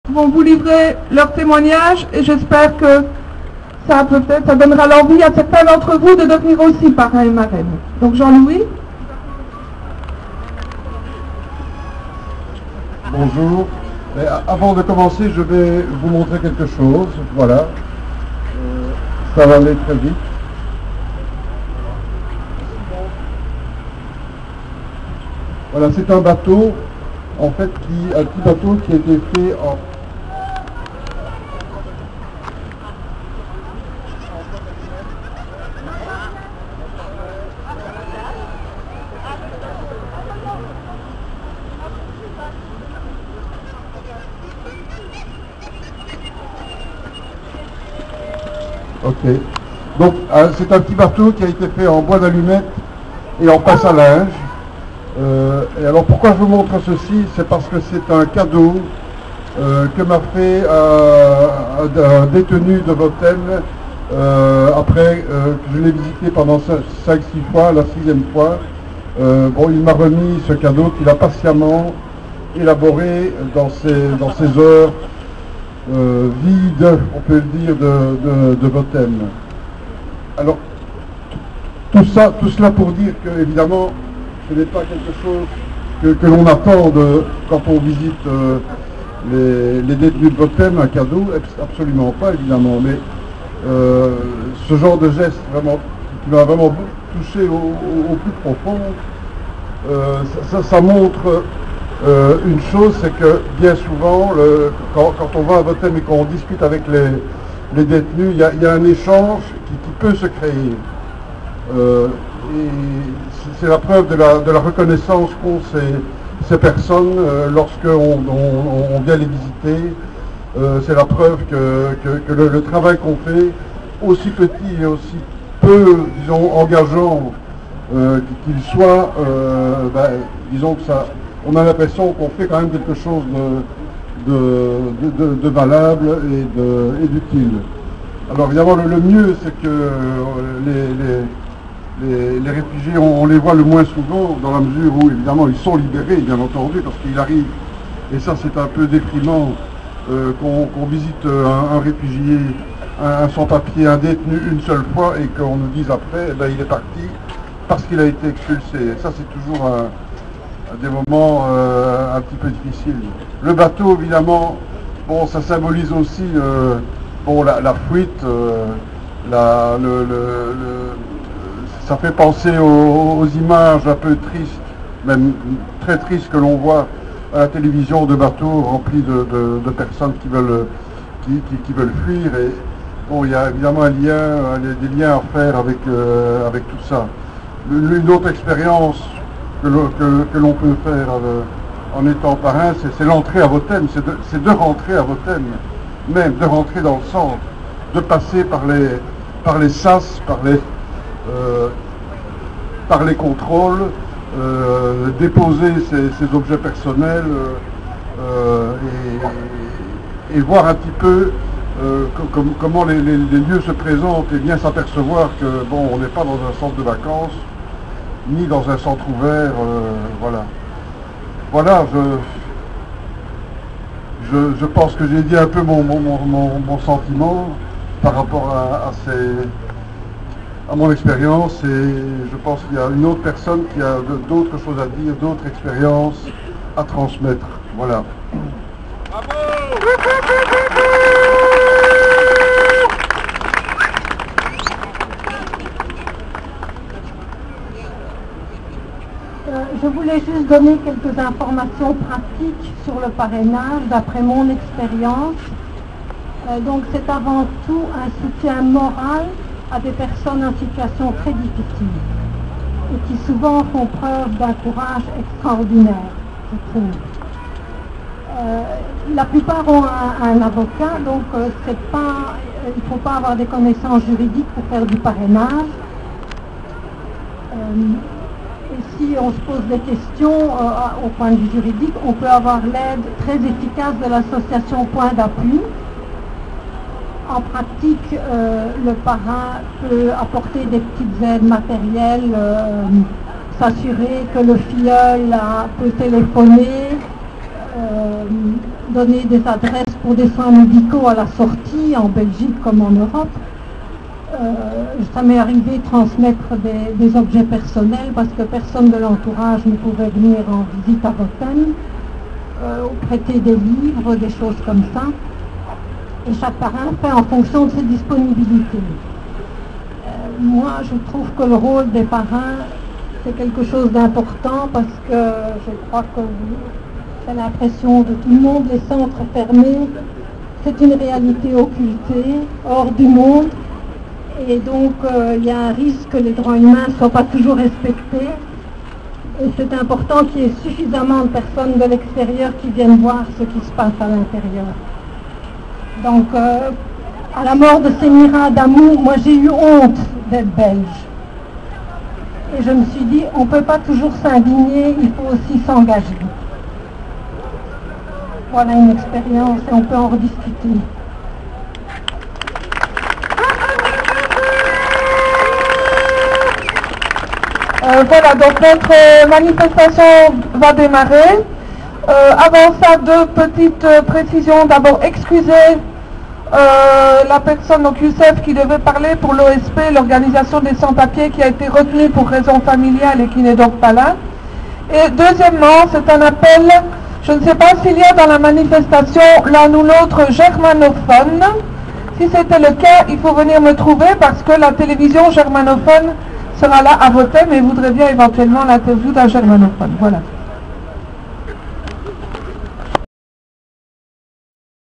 vont vous livrer leur témoignage et j'espère que ça donnera l'envie à certains d'entre vous de devenir aussi parrain et marraine. Donc Jean-Louis. Bonjour. Mais avant de commencer, je vais vous montrer quelque chose. Voilà. Ça va aller très vite. Voilà, c'est un bateau, en fait, un petit bateau qui a été fait en... Ok. Donc, c'est un petit bateau qui a été fait en bois d'allumette et en pince à linge. Et alors, pourquoi je vous montre ceci? C'est parce que c'est un cadeau que m'a fait un détenu de Vautème après que je l'ai visité pendant 5-6 fois, la 6e fois. Bon, il m'a remis ce cadeau qu'il a patiemment élaboré dans ses heures vides, on peut le dire, de Vautème. Alors, tout cela pour dire que, évidemment, ce n'est pas quelque chose que l'on attend quand on visite les détenus de Vautème, un cadeau, absolument pas, évidemment, mais ce genre de geste vraiment, qui m'a vraiment touché au plus profond, ça montre une chose, c'est que bien souvent, quand on va à Vautème et qu'on discute avec les détenus, il y a un échange qui peut se créer. Et c'est la preuve de la reconnaissance qu'ont ces personnes lorsqu'on vient les visiter. C'est la preuve que le travail qu'on fait, aussi petit et aussi peu, disons, engageant qu'il soit, disons que ça, on a l'impression qu'on fait quand même quelque chose de valable et d'utile. Alors évidemment, le mieux, c'est que les réfugiés, on les voit le moins souvent, dans la mesure où, évidemment, ils sont libérés, bien entendu, parce qu'il arrive, et ça c'est un peu déprimant, qu'on visite un réfugié, un sans-papier, un détenu une seule fois, et qu'on nous dise après, il est parti parce qu'il a été expulsé. Et ça c'est toujours des moments un petit peu difficiles. Le bateau, évidemment, bon, ça symbolise aussi la fuite, ça fait penser aux images un peu tristes, même très tristes, que l'on voit à la télévision, de bateaux remplis de personnes qui veulent fuir. Et bon, il y a évidemment des liens à faire avec tout ça. Une autre expérience que l'on peut faire en étant parrain, c'est l'entrée à Vautème, c'est de rentrer à Vautème, même de rentrer dans le centre, de passer par les sas, par les contrôles, déposer ses objets personnels et voir un petit peu comment les lieux se présentent, et bien s'apercevoir que bon, on n'est pas dans un centre de vacances ni dans un centre ouvert. Voilà, je pense que j'ai dit un peu mon sentiment par rapport à mon expérience, et je pense qu'il y a une autre personne qui a d'autres choses à dire, d'autres expériences à transmettre. Voilà. Bravo. Je voulais juste donner quelques informations pratiques sur le parrainage d'après mon expérience. Donc c'est avant tout un soutien moral à des personnes en situation très difficile et qui souvent font preuve d'un courage extraordinaire, je trouve. La plupart ont un avocat, donc il ne faut pas avoir des connaissances juridiques pour faire du parrainage. Et si on se pose des questions au point de vue juridique, on peut avoir l'aide très efficace de l'association Point d'appui. En pratique, le parrain peut apporter des petites aides matérielles, s'assurer que le filleul peut téléphoner, donner des adresses pour des soins médicaux à la sortie, en Belgique comme en Europe. Ça m'est arrivé de transmettre des objets personnels parce que personne de l'entourage ne pouvait venir en visite à Rotten, prêter des livres, des choses comme ça. Et chaque parrain fait en fonction de ses disponibilités. Moi, je trouve que le rôle des parrains, c'est quelque chose d'important parce que je crois que j'ai l'impression de tout le monde, les centres fermés, c'est une réalité occultée, hors du monde. Et donc, il y a un risque que les droits humains ne soient pas toujours respectés. Et c'est important qu'il y ait suffisamment de personnes de l'extérieur qui viennent voir ce qui se passe à l'intérieur. Donc, à la mort de Semira Adamou, moi j'ai eu honte d'être belge. Et je me suis dit, on ne peut pas toujours s'indigner, il faut aussi s'engager. Voilà une expérience et on peut en rediscuter. Voilà, donc notre manifestation va démarrer. Avant ça, deux petites précisions. D'abord, excusez la personne, donc Youssef, qui devait parler pour l'OSP, l'organisation des sans-papiers, qui a été retenue pour raison familiale et qui n'est donc pas là. Et deuxièmement, c'est un appel, je ne sais pas s'il y a dans la manifestation l'un ou l'autre germanophone. Si c'était le cas, il faut venir me trouver parce que la télévision germanophone sera là à voter, mais voudrait bien éventuellement l'interview d'un germanophone. Voilà.